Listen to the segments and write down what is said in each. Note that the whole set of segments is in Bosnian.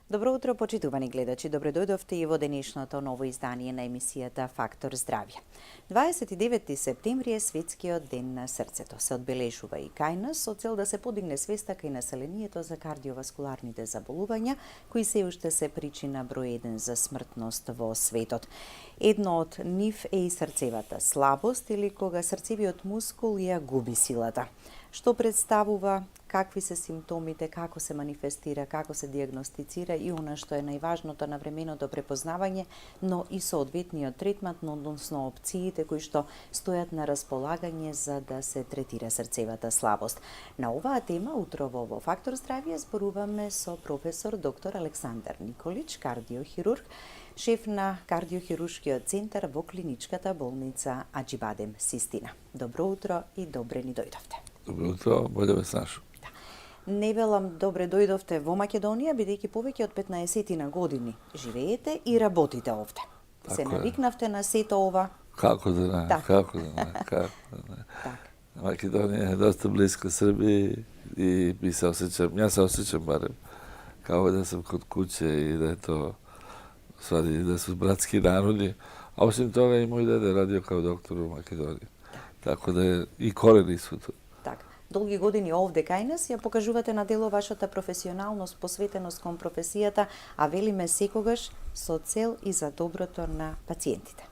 Добро утро, почитувани гледачи. Добре дојдовте и во денешното ново издание на емисијата Фактор здравје. 29 септември е светскиот ден на срцето. Се одбележува и кај нас со цел да се подигне свеста кај населението за кардиоваскуларните заболувања, кои се уште се причина број 1 за смртност во светот. Едно од нив е и срцевата слабост или кога срцевиот мускул ја губи силата. Што представува, какви се симптомите, како се манифестира, како се диагностицира и она што е најважното на временото препознавање, но и соодветниот третман, односно опциите кои што стојат на располагање за да се третира срцевата слабост. На оваа тема утрово во Фактор здравје зборуваме со професор доктор Александар Николич, кардиохирург, шеф на кардиохируршкиот центар во клиничката болница Аџибадем Систина. Добро утро и добре ни дојдовте. Добро утро, боле ве слушам. Не велам добре дојдовте во Македонија, бидејќи повеќе од 15 на години живеете и работите овде. Така се е. навикнавте на сето ова. Како да не, Так. како да не, како да не. Так. Македонија е доста близко Србија и би се осеќам, јас се осеќам барем, како да сум код куќе и да е то, свади, да су братски народи. А осим тога и мој деде радио као доктор во Македонија. Така да е и корени су тоа. Така. Долги години овде кај нас ја покажувате на дело вашата професионалност, посветеност кон професијата, а велиме секогаш со цел и за доброто на пациентите.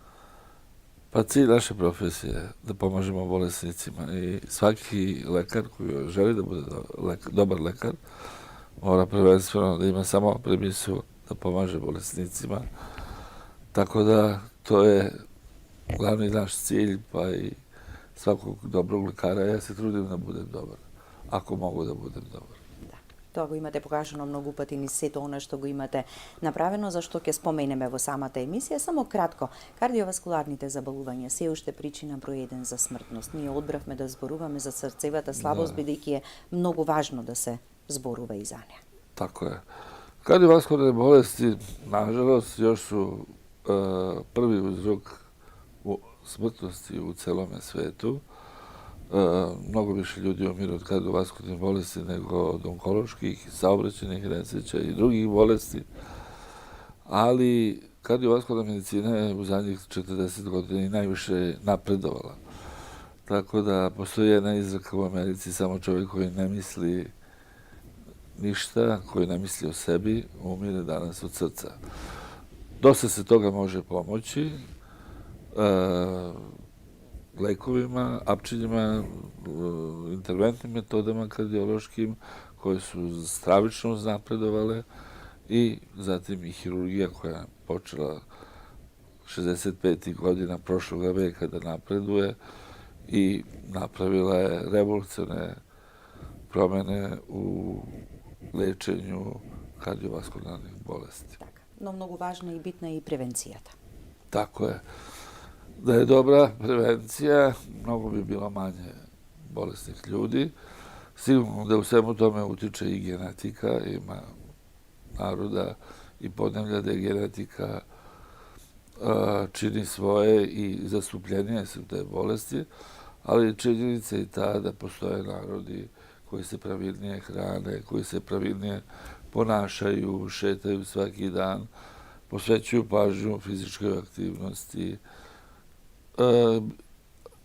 Па cilj naše profesije je da pomažemo bolesnicima i svaki lekar koji želi da bude dobar lekar mora prvenstveno da ima samo premisiju da pomaže bolesnicima. Tako da to je glavni naš cilj, pa i svakog dobrog lekara. Ja se trudim da budem dobar, ako mogu da budem dobar. Тоа го имате покажано многу пати низ сето она што го имате направено, за што ќе споменеме во самата емисија. Само кратко, кардиоваскуларните заболувања се уште причина број 1 за смртност. Ние одбравме да зборуваме за срцевата слабост, бидејќи е многу важно да се зборува и за неа. Tako je. Kardiovaskularne bolesti, nažalost, još su prvi uzrok smrtnosti u celome svetu. Mnogo više ljudi umiru od kardiovaskularnih bolesti nego od onkoloških, saobraćajnih nesreća i drugih bolesti. Ali kardiovaskularna medicina je u zadnjih 40 godina i najviše napredovala. Tako da postoji jedna izreka u Americi, samo čovjek koji ne misli ništa, koji ne misli o sebi, umire danas od srca. Dosta se toga može pomoći lekovima, apčinjima, interventnim metodama kardiološkim koje su stravično uznapredovale i zatim i hirurgija koja je počela 65. godina prošlog veka da napreduje i napravila je revolucionarne promene u lečenju kardiovaskularnih bolesti. Но многу важна и битна и превенцијата. Tako je. Da je dobra prevencija, mnogo bi bilo manje bolesnih ljudi. Sigurno da u svemu tome utiče i genetika, ima naroda i podneblja da je genetika čini svoje i zastupljenije su te bolesti, ali činjenica je i ta da postoje narodi koji se pravilnije hrane, koji se pravilnije ponašaju, šetaju svaki dan, posvećuju pažnju fizičkoj aktivnosti,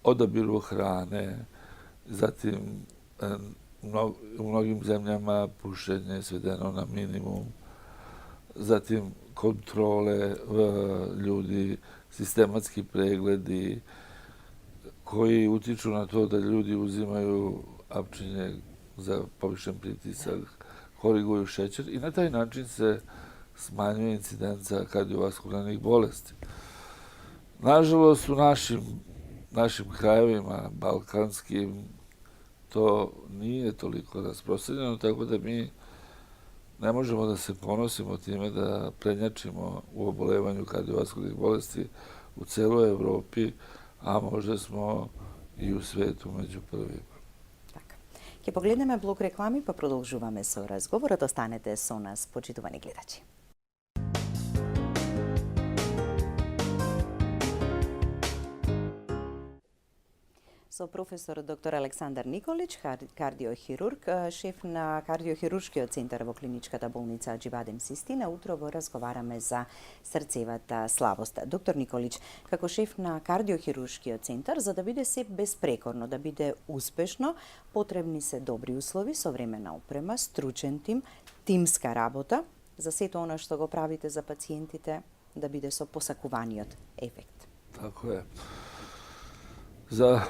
odabiru hrane, zatim u mnogim zemljama pušenje je svedeno na minimum, zatim kontrole ljudi, sistematski pregledi koji utiču na to da ljudi uzimaju apčinje za povišen pritisak, koriguju šećer i na taj način se smanjuje incidenca kardiovaskularnih bolesti. Nažalost, u našim krajevima, balkanskim, to nije toliko rasprostranjeno, tako da mi ne možemo da se ponosimo time da prednjačimo u obolevanju kardiovaskularnih bolesti u celoj Evropi, a možda smo i u svetu među prvima. Ќе погледнеме блок реклами, па продолжуваме со разговорот. Останете со нас, почитувани гледачи. со професор доктор Александар Николич, кардиохирург, шеф на кардиохируршкиот центар во клиничката болница Аџибадем Систина. Утрово разговараме за срцевата слабост. Доктор Николич, како шеф на кардиохируршкиот центар, за да биде се безпрекорно, да биде успешно, потребни се добри услови, современа опрема, стручен тим, тимска работа, за сето она што го правите за пациентите, да биде со посакуваниот ефект. Tako je.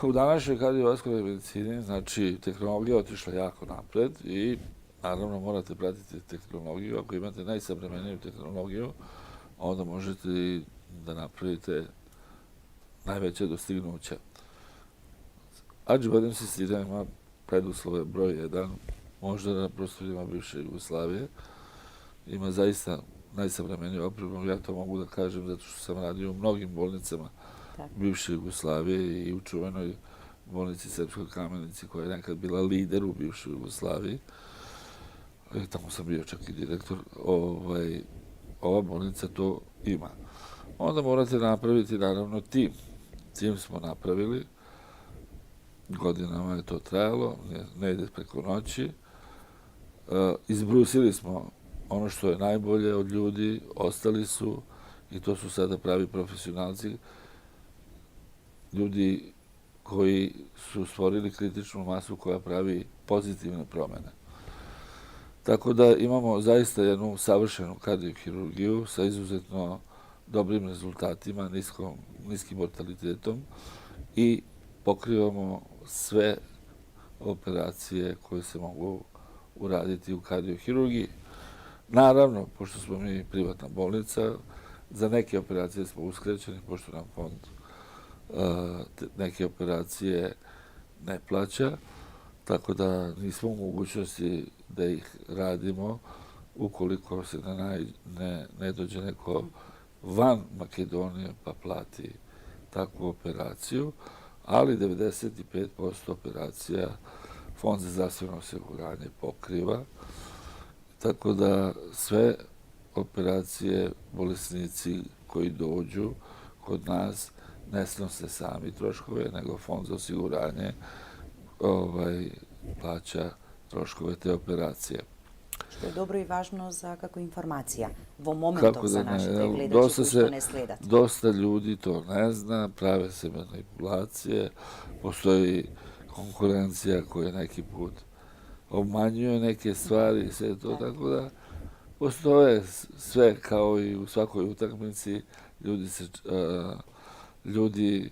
U današnjoj kardiovaskularnoj medicini, znači, tehnologija je otišla jako napred i naravno morate pratiti tehnologiju. Ako imate najsavremeniju tehnologiju, onda možete i da napravite najveće dostignuća. Ađibadem Sistina ima preduslove broj 1, možda na prostorima bivše Jugoslavije. Ima zaista najsavremeniju opremu. Ja to mogu da kažem zato što sam radio u mnogim bolnicama bivše Jugoslavije i u čuvenoj bolnici Srpskoj Kamenici koja je nekad bila lider u bivšoj Jugoslaviji. Tamo sam bio čak i direktor. Ova bolnica to ima. Onda morate napraviti naravno tim. Tim smo napravili. Godinama je to trajalo, ne ide preko noći. Izbrusili smo ono što je najbolje od ljudi, ostali su i to su sada pravi profesionalci, ljudi koji su stvorili kritičnu masu koja pravi pozitivne promene. Tako da imamo zaista jednu savršenu kardiohirurgiju sa izuzetno dobrim rezultatima, niskim mortalitetom i pokrivamo sve operacije koje se mogu uraditi u kardiohirurgiji. Naravno, pošto smo mi privatna bolnica, za neke operacije smo uskrećeni, pošto nam fond neke operacije ne plaća, tako da nismo u mogućnosti da ih radimo ukoliko se ne dođe neko van Makedonije pa plati takvu operaciju, ali 95% operacija Fond za zdravstveno osiguranje pokriva, tako da sve operacije bolesnici koji dođu kod nas ne snose sami troškove, nego Fond za osiguranje plaća troškove te operacije. Što je dobro i važno za kako informacija vo momentu za našите gledače koji što ne sledate. Dosta ljudi to ne zna, prave se manipulacije, postoji konkurencija koja neki put obmanjuje neke stvari i sve to, tako da postoje sve kao i u svakoj utakmici, ljudi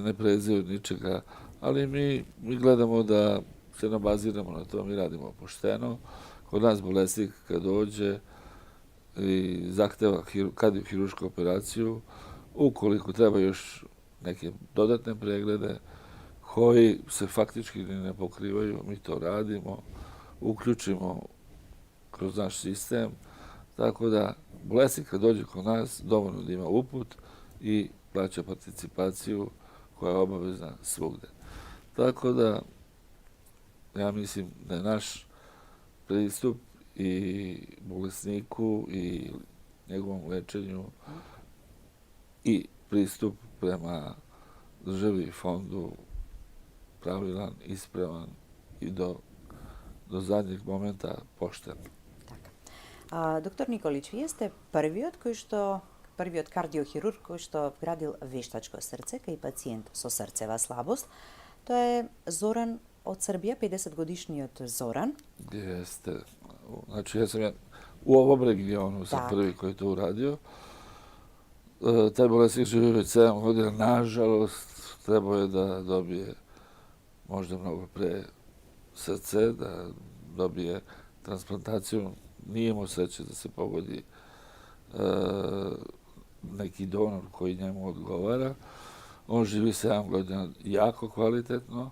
ne prezaju ničega, ali mi gledamo da se nabaziramo na to, mi radimo pošteno. Kod nas bolesnik kad dođe i zahteva kardiohiruršku operaciju, ukoliko treba još neke dodatne preglede koji se faktički ne pokrivaju, mi to radimo, uključimo kroz naš sistem, tako da bolesnik kad dođe kod nas dovoljno da ima uput i plaća participaciju koja je obavezna svugde. Tako da ja mislim da je naš pristup i bolesniku i njegovom lečenju i pristup prema državi i fondu pravilan, ispravan i do zadnjeg momenta pošten. Доктор Николич, вие сте првиот кардиохирург кој што вградил вештачко срце кај пациент со срцева слабост. Тоа е Зоран од Србија, 50-годишниот Зоран. Jeste. Znači, ja sam u ovom regionu sam prvi koji je to uradio. Taj bolesnik živi već 7 godina. Nažalost, trebao je da dobije možda mnogo pre srce, da dobije transplantaciju. Nije imao sreće da se pogodi neki donor koji njemu odgovara. On živi 7 godina jako kvalitetno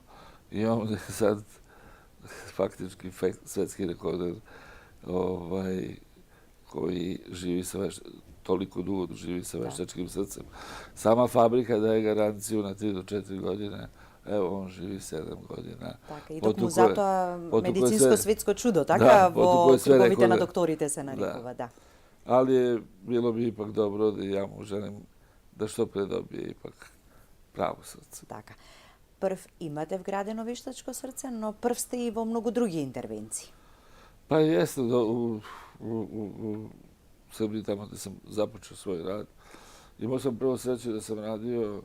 i on je sad faktički svetski rekorder koji živi toliko dugo živi sa veštačkim srcem. Sama fabrika daje garanciju na 3 do 4 godine. Evo, on živi 7 godina. Така, и токму затоа медицинско светско чудо, така, во круговите на докторите се нарекува, да. Ali bilo bi ipak dobro da ja mu želim da što pre dobije ipak pravo srce. Така. prv imate vgradeno veštačko srce, no prv ste i vo mnogo drugi intervenciji. Pa jeste, u Srbiji, tamo gde sam započeo svoj rad, imao sam prvo sreće da sam radio,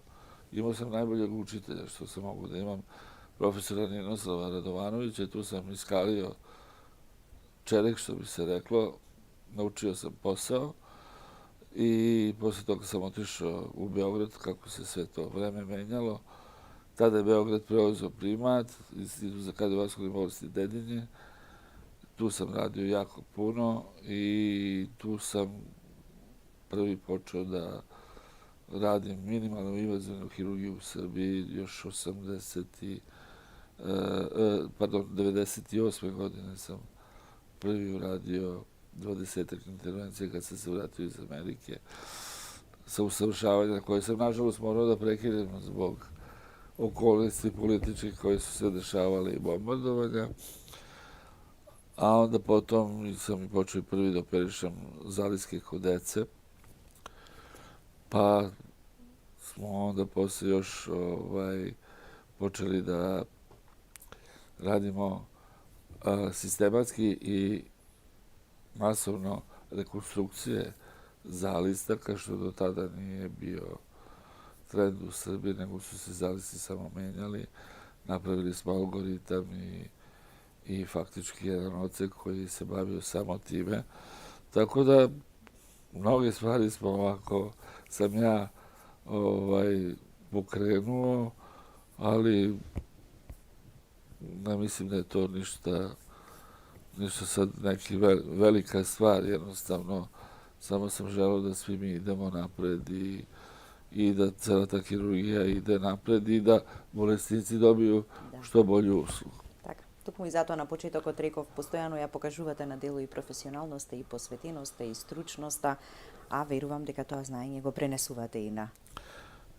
imao sam najboljeg učitelja što sam mogu da imam, profesora Ninoslava Radovanovića, i tu sam iskalio čelik, što bi se reklo, naučio sam posao i posle toga sam otišao u Beograd, kako se sve to vreme menjalo. Tada je Beograd preuzeo primat, Institut za kardiovaskularne bolesti Dedinje. Tu sam radio jako puno i tu sam prvi počeo da radim minimalnu invazivnu hirurgiju u Srbiji još 98. godine sam prvi uradio 20 intervencija kad sam se vratio iz Amerike sa usavršavanja koje sam nažalost morao da prekinem zbog okolnosti političkih koje su se dešavale i bombardovanja. A onda potom sam i počeo prvi da operišem zaliske kod dece. Pa smo onda posle još počeli da radimo sistematski i masovno rekonstrukcije zalistaka, što do tada nije bio trend u Srbiji, nego su se zalisti samo menjali. Napravili smo algoritam i faktički jedan odsek koji se bavio samo time. Tako da, mnoge stvari smo ovako, sam ja pokrenuo, ali ne mislim da je to ništa sad neki velika stvar, jednostavno samo sam želeo da svi mi idemo napred i da cela ta kirurgija ide napred i da bolesnici dobiju što bolju uslugu. Токму и затоа на почетокот реков, постојано ја покажувате на дело и професионалноста, и посветеноста, и стручноста, а верувам дека тоа знаење го пренесувате и на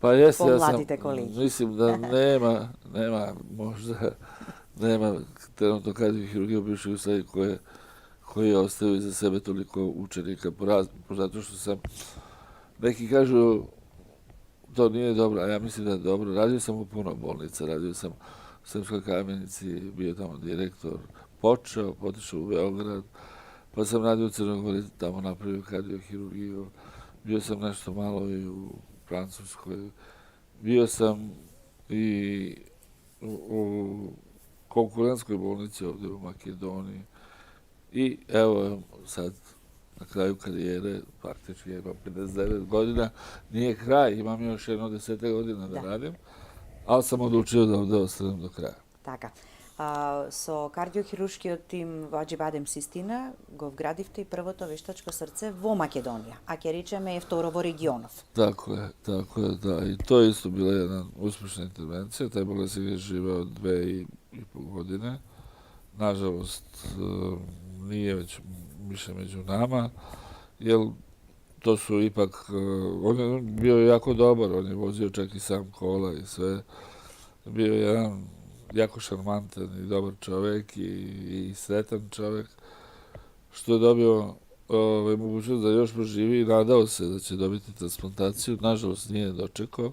помладите колеги. Мислим да нема можда, нема тренутно кардиохирургија бивши Југославија кој ја остави за себе толико ученика, затоа што сам, неки кажу, to nije dobro, a ja mislim da je dobro. Radio sam u puno bolnica, radio sam u Sremskoj Kamenici, bio tamo direktor, otišao u Beograd, pa sam radio u Crnoj Gori, tamo napravio kardiohirurgiju, bio sam nešto malo i u Francuskoj, bio sam i u konkurentskoj bolnici ovde u Makedoniji i evo sad na kraju karijere, faktički imam 59 godina, nije kraj, imam još jedno 10 godina da radim, ali sam odlučio da ovde ostanem do kraja. Така. Со кардиохируршкиот тим во Аџибадем Систина го вградивте и првото вештачко срце во Македонија, а ќе речеме е второ во регионов. Tako je, da. I to je isto bila jedna uspešna intervencija. Taj bolesnik je živeo 2,5 godine. Nažalost, nije već više među nama, jer to su ipak, on je bio jako dobar, on je vozio čak i sam kola i sve. Bio je jedan jako šarmantan i dobar čovek i sretan čovek, što je dobio mogućnost da još poživi i nadao se da će dobiti transplantaciju. Nažalost, nije dočekao.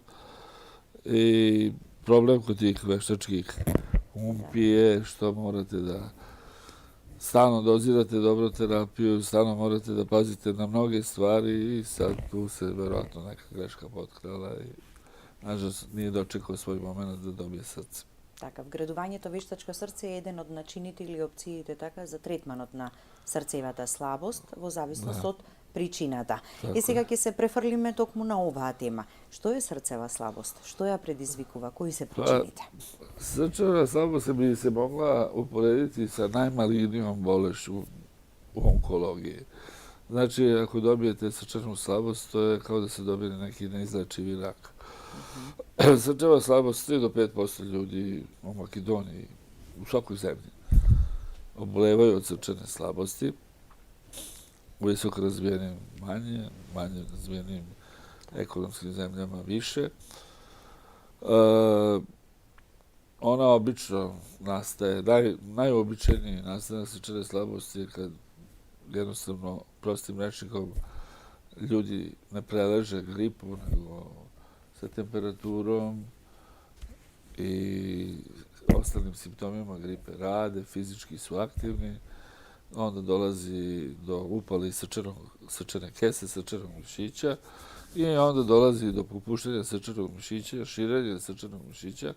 I problem kod tih veštačkih umpi je što morate da stalno dozirate dobro terapiju, stalno morate da pazite na mnoge stvari i sad tu se verovatno neka greška potkrala i nažalost nije dočekao svoj moment da dobije srce. Така, вградувањето вештачко срце е еден од начините или опциите така за третманот на срцевата слабост во зависност од причината. И сега ќе се префрлиме токму на оваа тема. Што е срцева слабост? Што ја предизвикува? Кои се причините? Srčana slabost bi se mogla uporediti sa najmalignijom bolešću u onkologiji. Znači, ako dobijete srčanu slabost, to je kao da se dobije neki neizlečivi rak. Srčeva slabost, 3 do 5% ljudi u Makedoniji, u svakoj zemlji, obolevaju od srčane slabosti, u visoko razvijenim manje razvijenim ekonomskim zemljama više. Ona obično nastaje, najobičajniji nastanak srčane slabosti je kad jednostavno prostim rečnikom ljudi ne preleže gripu, nego sa temperaturom i ostalim simptomima gripe rade, fizički su aktivni, onda dolazi do upale srčane kese, srčanog mišića i onda dolazi do popuštanja srčanog mišića, širenja srčanog mišića,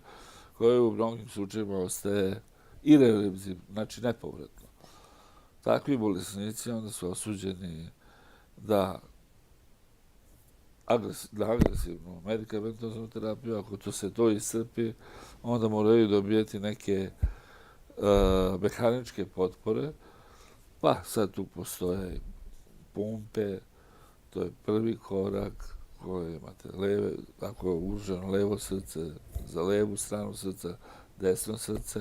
koje u mnogim slučajevima ostaje irreversibilno, znači nepovratno. Takvi bolesnici onda su osuđeni da agresivnu medikamentoznu terapiju, ako to iscrpi, onda moraju dobijeti neke mehaničke potpore, pa sad tu postoje pumpe, to je prvi korak koji imate ako je uruženo levo srce, za levu stranu srca, desno srce,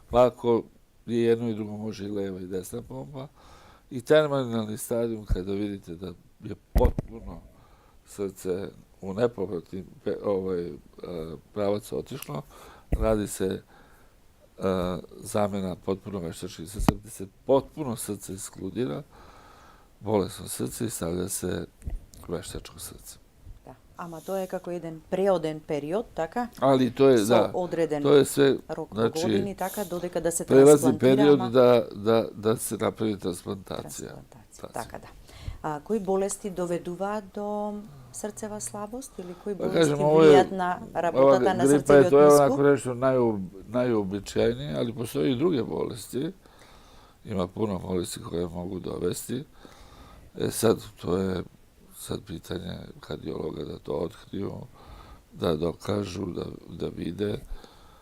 pa ako je jedno i drugo može i leva i desna pompa. I terminalni stadijum, kada vidite da je potpuno srce u nepovratni pravac otišlo, radi se zamena potpuno veštačkih srca, gde se potpuno srce iskludira, bolesno srce i stavlja se veštačko srce. Da. Ama to je kako jedan preoden period, така? Ali to je, Со одреден to je sve, rok po znači, godini, така, dodека da se prelazni period transplantira. da se napravi transplantacija. Така да. А кои болести доведуваат до срцева слабост или кои болести kažem, влијат на работата на срцевиот to je мозг? onako nešto najobičajnije, ali postoje i druge bolesti. Ima puno bolesti koje mogu dovesti. Sad, to je pitanje kardiologa da to otkriju, da dokažu, da vide.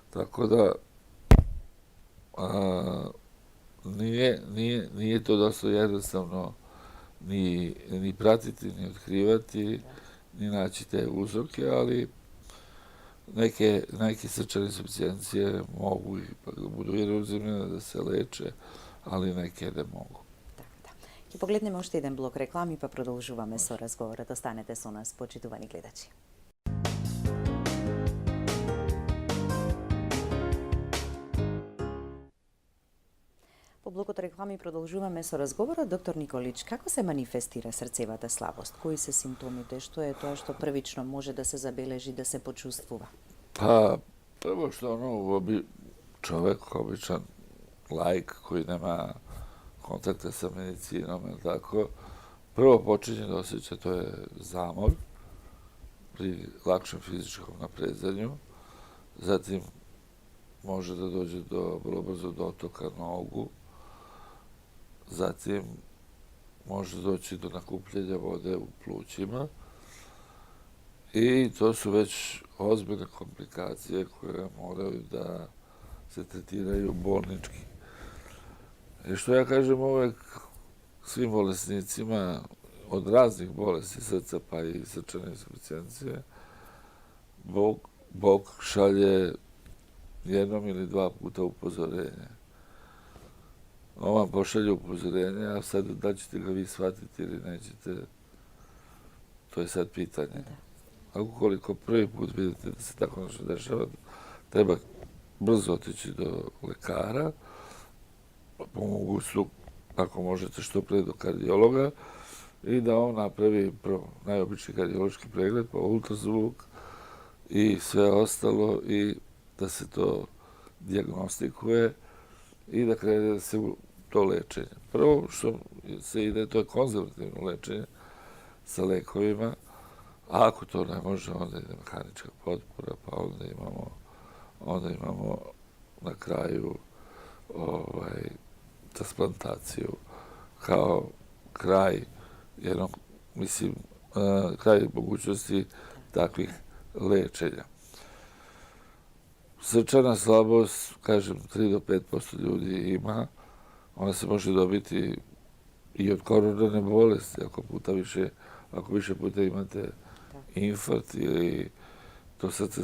Tako da nije to dosta jednostavno ni pratiti, ni otkrivati, ni naći te uzroke, ali neke srčane insuficijencije mogu ipak da budu irreverzibilne, da se leče, ali neke ne mogu. Така, да. Ќе погледнеме уште еден блок реклами, па продолжуваме со разговорот. Останете со нас, почитувани гледачи. По блокот реклами продолжуваме со разговорот. Доктор Николич, како се манифестира срцевата слабост? Кои се симптомите? Што е тоа што првично може да се забележи, да се почувствува? Pa, prvo što čovek, običan laik koji nema kontakta sa medicinom, tako, prvo počinje da osjeća, to je zamor pri lakšem fizičkom naprezanju, zatim može da dođe vrlo brzo do otoka nogu, zatim može doći do nakupljenja vode u plućima i to su već ozbiljne komplikacije koje moraju da se tretiraju bolnički. I što ja kažem uvek svim bolesnicima od raznih bolesti srca pa i srčane insuficijencije, Bog šalje jednom ili dva puta upozorenje. On vam pošalje upozorenje, a sad da ćete ga vi shvatiti ili nećete, to je sad pitanje. A ukoliko prvi put vidite da se tako nešto dešava, treba brzo otići do lekara, po mogućstvu, ako možete što pre do kardiologa, i da on napravi najobičniji kardiološki pregled, pa ultrazvuk i sve ostalo i da se to dijagnostikuje i da krene se u to lečenje. Prvo što se ide, to je konzervativno lečenje sa lekovima, a ako to ne može, onda ide mehanička potpora, pa onda imamo na kraju transplantaciju kao kraj kraj mogućnosti takvih lečenja. Srčana slabost, kažem, 3 do 5% ljudi ima, ona se može dobiti i od koronarne bolesti, ako više puta imate infarkt ili to srce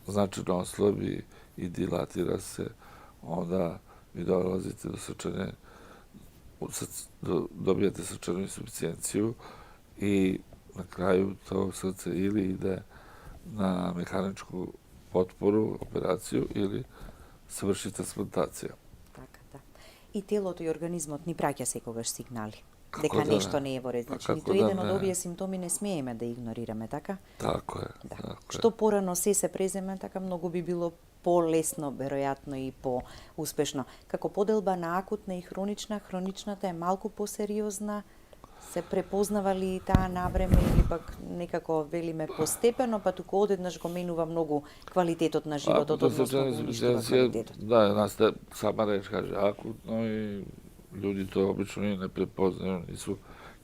značajno oslabi i dilatira se, onda vi dolazite dobijate srčanu insuficijenciju i na kraju to srce ili ide na mehaničku potporu, operaciju ili se vrši transplantacija. Така, да. И телото и организмот ни праќа секогаш сигнали. дека да нешто не? не е во ред. Па Значи, ниту како да еден од не? овие симптоми не смееме да игнорираме, така? Tako je, Да. tako je. Што порано се преземе, така многу би било полесно, веројатно и по-успешно. Како поделба на акутна и хронична, хроничната е малку посериозна, се препознава ли таа навреме или пак некако велиме постепено, па туку одеднаш го менува многу квалитетот на животот, Akutna односно srčana го уништува insuficijencija, квалитетот. da, sama reč kaže akutno i ljudi to obično i ne prepoznaju,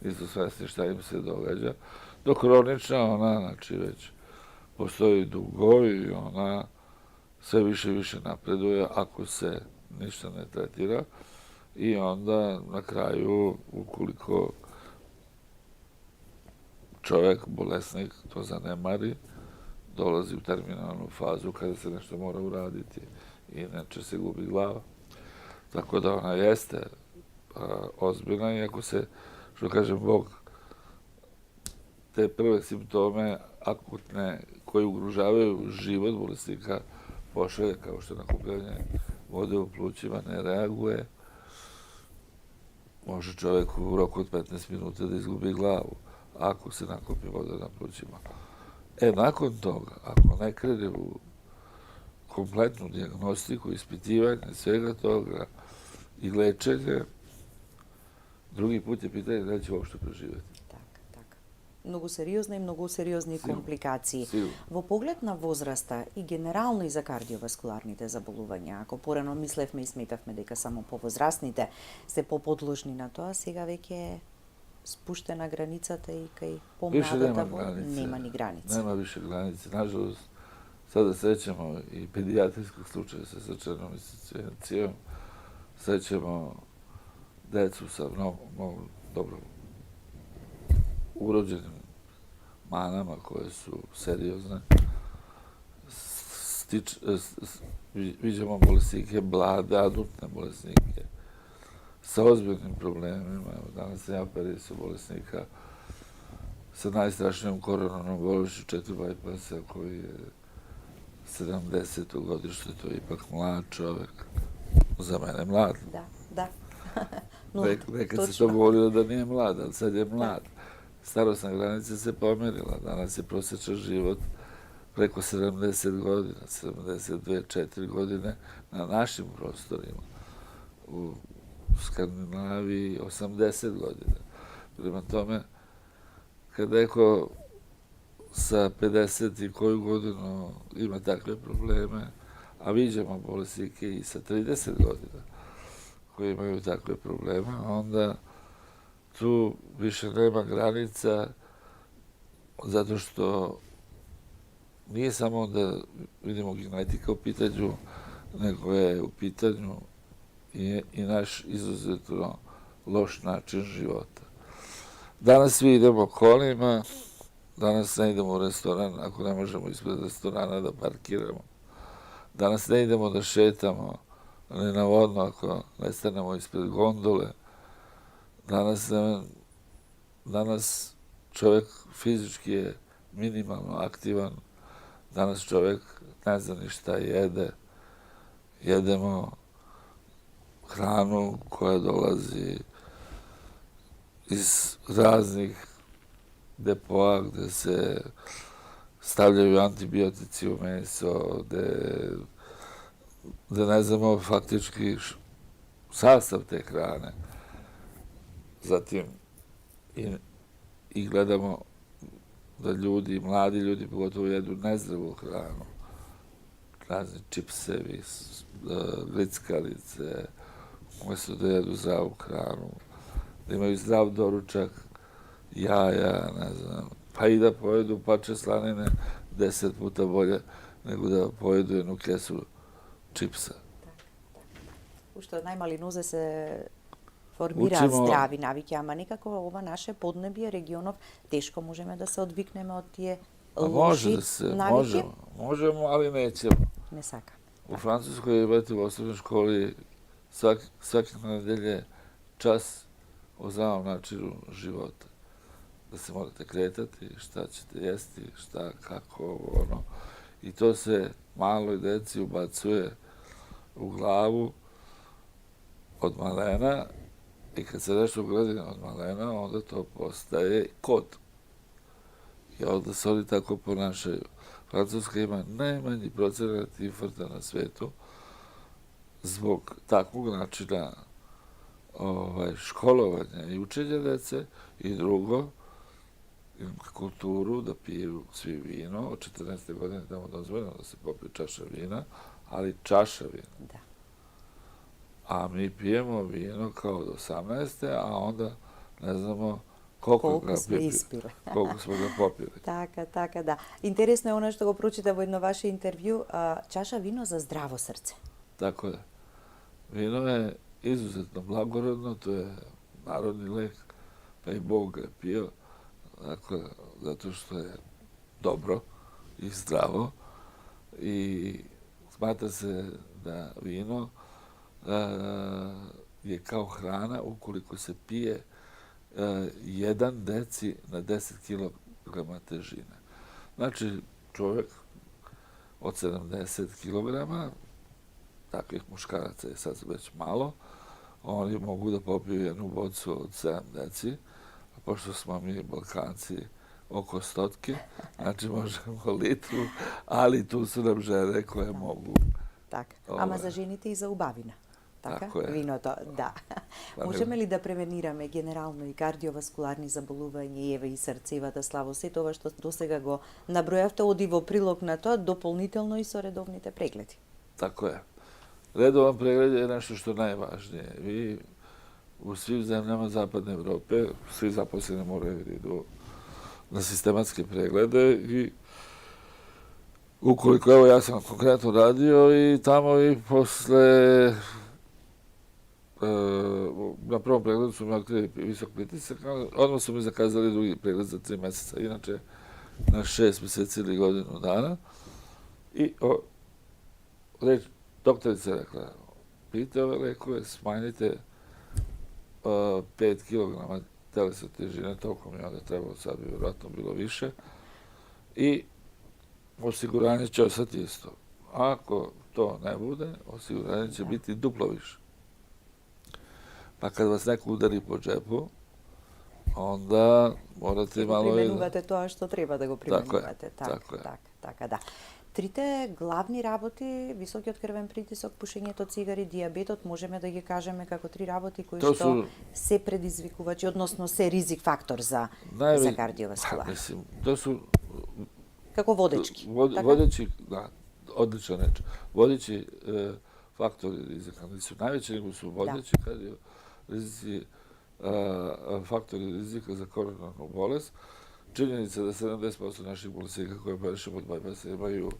nisu svesni šta im se događa. Dok kronična, ona, znači, već postoji dugo i ona sve više i više napreduje ako se ništa ne tretira i onda na kraju, ukoliko čovjek, bolesnik, to zanemari, dolazi u terminalnu fazu kada se nešto mora uraditi, inače se gubi glava. Tako da ona jeste ozbiljna i ako se, što kažem, Bog te prve simptome akutne koji ugrožavaju život bolesnika pošalje, kao što je nakupljanje vode u plućima, ne reaguje, može čovjek u roku od 15 minuta da izgubi glavu ako se nakupi voda na plućima. Nakon toga, ako ne krene u kompletnu dijagnostiku, ispitivanje svega toga i lečenje, drugi put je pitanje da li će uopšte preživjeti. Така. Многу сериозна и многу сериозни Сигурно. компликации. Сигурно. Во поглед на возраста и генерално и за кардиоваскуларните заболувања, ако порано мислевме и сметавме дека само повозрастните се поподложни на тоа, сега веќе е спуштена границата и кај помладата нема ни граница. Nema više granice. Nažalost, sada srećemo i pedijatrijskog slučaja sa srčanom insuficijencijom, srećemo decu sa mnogo dobro urođenim manama koje su seriozne. Viđamo bolesnike mlade, adultne bolesnike sa ozbiljnim problemima. Danas sam ja operisao bolesnika sa najstrašnijom koronanom bolešću 4 bypassa koji je 70. godište, to je ipak mlad čovek. Za mene mlad. Da. Nekad se to govorilo da nije mlad, ali sad je mlad. Starosna granica se pomerila. Danas je prosječan život preko 70 godina, 72-4 godine na našim prostorima. U Skandinaviji 80 godina. Prema tome, kad neko sa 50 i koju godinu ima takve probleme, a viđamo bolesnike i sa 30 godina koji imaju takve probleme, onda tu više nema granica zato što nije samo da vidimo genetika u pitanju, nego je u pitanju i naš izuzetno loš način života. Danas svi idemo kolima, danas ne idemo u restoran ako ne možemo ispred restorana da parkiramo. Danas ne idemo da šetamo ni na vodno ako ne stanemo ispred gondole. Danas čovjek fizički je minimalno aktivan, danas čovjek ne zna ni šta jede. Jedemo hranu koja dolazi iz raznih depoa gde se stavljaju antibiotici u meso, gde ne znamo faktički sastav te hrane. Zatim i gledamo da ljudi, mladi ljudi pogotovo jedu nezdravu hranu. Razni čipsevi, grickalice, umesto da jedu zdravu hranu, da imaju zdrav doručak, jaja, ne znam, pa i da pojedu pače slanine 10 puta bolje nego da pojedu jednu kesu čipsa. Уште од најмали нозе се формираат здрави навики, ама некако ова наше поднебие, регионов, тешко можеме да се одвикнеме од тие лоши навики. Možemo, ali nećemo. Не сака. U Francuskoj imate u osnovnoj školi svake nedelje čas o zdravom načinu života. Da se morate kretati, šta ćete jesti, šta, kako, ono. I to se maloj deci ubacuje u glavu od malena I kad se nešto gradi od malena, onda to postaje kod. I onda se oni tako ponašaju. Francuska ima najmanji procenat infarkta na svetu zbog takvog načina školovanja i učenja dece i drugo, kulturu da piju svi vino. Od 14. godine tamo dozvoljeno da se popije čaša vina, ali čaša vina. Da. A mi pijemo vino kao od 18. a onda ne znamo koliko smo ispili. koliko smo ga popili. Така, да. Интересно е оно што го прочита во едно ваше интервју, чаша вино за здраво срце. Tako je. Vino je izuzetno blagorodno, to je narodni lek, pa i Bog ga je pio, dakle, zato što je dobro i zdravo i smatra se da vino je kao hrana ukoliko se pije 1 deci na 10 kg težine. Znači, čovjek od 70 kg, takvih muškaraca je sad već malo, oni mogu da popiju jednu bocu od 7 deci, a pošto smo mi Balkanci oko 100, znači možemo litru, ali tu su nam žene koje mogu. Така. Ама за жените и за убавина. Така? Тако е. Виното, да. Можеме ли да превенираме генерално и кардиоваскуларни заболувања, еве и срцевата, Славо, се тоа што досега го набројавте, оди во прилог на тоа, дополнително и со редовните прегледи? Tako je. Redovan pregled je nešto što je najvažnije. Vi u svim zemljama Zapadne Evrope, svi zaposleni moraju da idu na sistematske preglede i ukoliko, evo ja sam konkretno radio i tamo i posle na prvom pregledu su mi otkrili visok pritisak, ali odmah su mi zakazali drugi pregled za 3 meseca, inače na 6 meseci ili godinu dana. I doktorica je rekla, pijte ove lekove, smanjite 5 kg telesne težine, toliko mi je onda trebalo, sad bi vjerojatno bilo više, i osiguranje će ostati isto. Ako to ne bude, osiguranje će biti duplo više. Pa kad vas neko udari po džepu, onda morate malo... Применувате тоа што треба да го применувате. Tako je. Така, да. Трите главни работи, високиот крвен притисок, пушењето цигари, дијабетот, можеме да ги кажеме како 3 работи кои што се предизвикувачи, односно се ризик фактор за кардиоваскулар. Мислим, то су... Како водечки. Водечи, да, одлична реч. Водечи фактори ризика, не су највеќе, него су водечи ризици, фактори ризика за коронарну болест. Činjenica da 70% naših bolesnika koje prešemo od bypassa imaju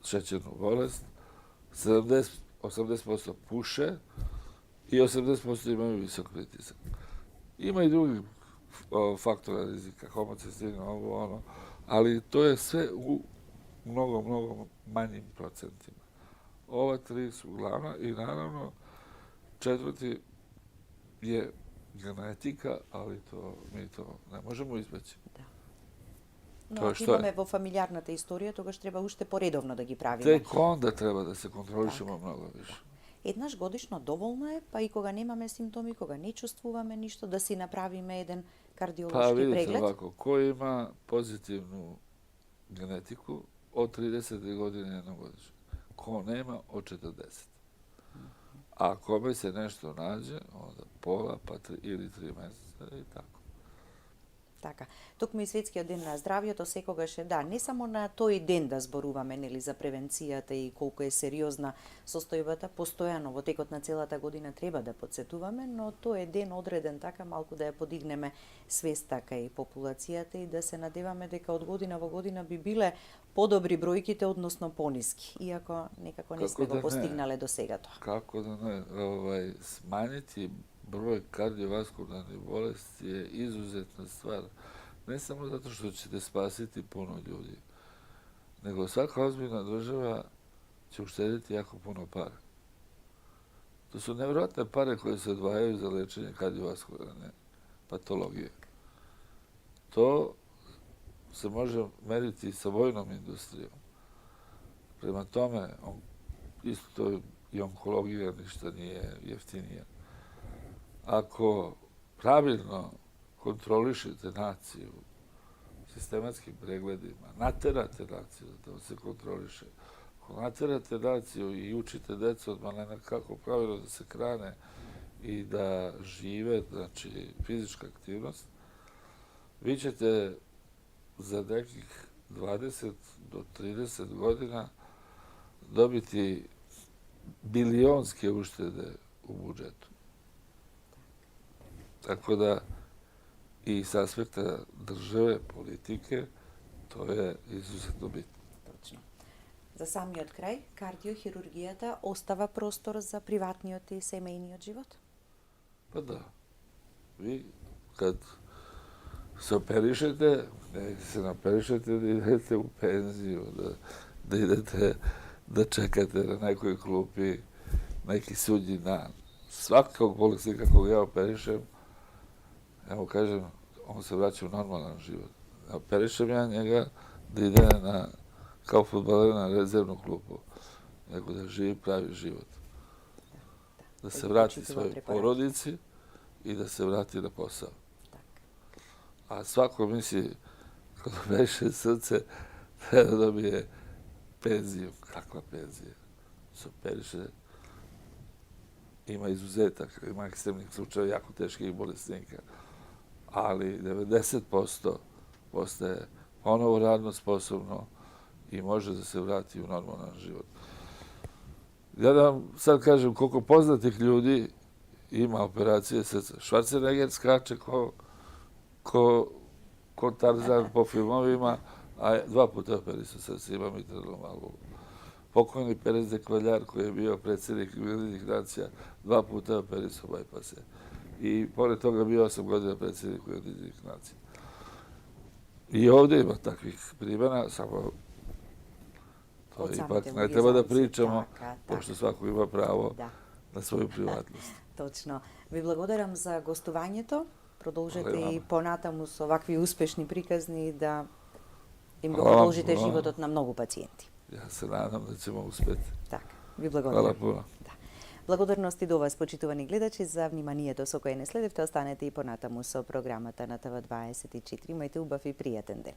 šećernu bolest, 80% puše i 80% imaju visok pritisak. Ima i drugih faktora rizika, homocistine, ovo, ono, ali to je sve u mnogo manjim procentima. Ova 3 su glavna i naravno 4. je genetika, ali mi to ne možemo izbeći. Да. Но ако имаме во фамилијарната историја, тогаш треба уште поредовно да ги правиме. Тек онда треба да се контролишемо многу више. Еднаш годишно доволно е, па и кога немаме симптоми, кога не чувствуваме ништо, да си направиме еден кардиолошки преглед. Па видите овако, кој има позитивну генетику од 30 години едногодишно, ко нема од 40. A kome se nešto nađe, onda pola, pa ili 3 месеца и тако. Така. Токму и Светскиот ден на здравјето секогаш е, да, не само на тој ден да зборуваме, нели, за превенцијата и колку е сериозна состојбата, постојано во текот на целата година треба да подсетуваме, но тој е ден одреден така малку да ја подигнеме свеста кај популацијата и да се надеваме дека од година во година би биле подобри бројките, односно пониски, иако некако не сме го постигнале до сега тоа. Како да не, смањити broj kardiovaskularnih bolesti je izuzetna stvar. Ne samo zato što ćete spasiti puno ljudi, nego svaka ozbiljna država će uštediti jako puno para. To su nevjerojatne pare koje se odvajaju za lečenje kardiovaskularne patologije. To se može meriti sa vojnom industrijom. Prema tome, isto i onkologija ništa nije jeftinija. ako pravilno kontrolišete naciju sistematskim pregledima, naterate naciju da se kontroliše, ako naterate naciju i učite decu od malena kako pravilno da se hrane i da žive, znači fizička aktivnost, vi ćete za nekih 20 do 30 godina dobiti bilionske uštede u budžetu. Tako da i s aspekta države, politike, to je izuzetno bitno. Точно. За самиот крај, кардиохирургијата остава простор за приватниот и семејниот живот? Pa da, vi kad se operišete, se naperišete da idete u penziju, da idete da čekate na nekoj klupi neki sudnji dan. Svakog bolesnika koga ja operišem, ja mu kažem, on se vraća u normalan život. Operišem ja njega da ide kao fudbaler na rezervnu klupu, nego da živi pravi život. Da se vrati svojoj porodici i da se vrati na posao. A svako misli, kad operiše srce, treba da dobije penziju. Kakva penzija? Se operiše, ima izuzetaka, ima ekstremnih slučaja, jako teških bolesnika, ali 90% postaje ponovo radno sposobno i može da se vrati u normalan život. Ja da vam sad kažem koliko poznatih ljudi ima operacije srca. Schwarzenegger skače ko Tarzan po filmovima, a 2 puta operisao srce, ima mitralnu valvulu. Pokojni Perez de Cuellar, koji je bio predsjednik Ujedinjenih nacija, 2 puta operisao bajpase. I pored toga bio 8 godina predsjednik Ujedinjenih nacija. I ovdje ima takvih primjera, samo to ipak ne treba da pričamo, pošto svako ima pravo na svoju privatnost. Точно. Ви благодарам за гостувањето. Продолжете и понатаму со вакви успешни приказни да им го продолжите животот на многу пациенти. Ja se nadam da ćemo uspeti. Така, ви благодарам. Hvala puno. Да. Благодарности до вас, почитувани гледачи, за вниманието со кое не следевте. Останете и понатаму со програмата на ТВ24. Имајте убав и пријатен ден.